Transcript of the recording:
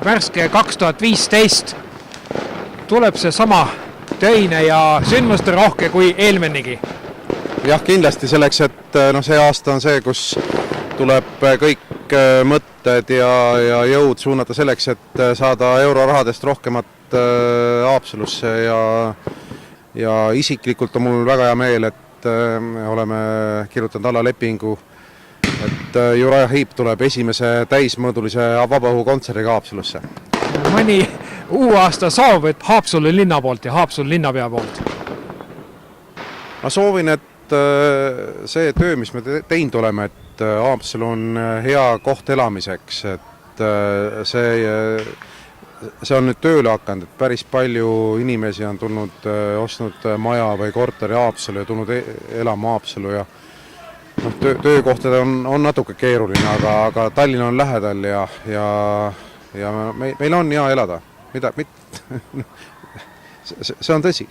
värske 2015 tuleb see sama töine ja sündmuste rohke kui eelmennigi. Jah, kindlasti selleks, et see aasta on see, kus tuleb kõik mõtted ja jõud suunata selleks, et saada eurorahadest rohkemat Haapsalusse ja isiklikult on mul väga hea meel, et oleme kirjutanud alla lepingu, et Uriah Heep tuleb esimese täismõõdulise vabaõhukontseriga Haapsalusse. Mõni uuaasta soov, et Haapsalu linna poolt ja Haapsalu linnapea poolt? Ma soovin, et see töö, mis me teinud oleme, et Haapsalu on hea koht elamiseks, et see on nüüd tööle hakanud, et päris palju inimesi on tulnud, ostnud maja või korteri Haapsalu ja tulnud elama Haapsalu ja töökohtade on natuke keeruline, aga Tallinn on lähedal ja meil on hea elada. See on tõsi.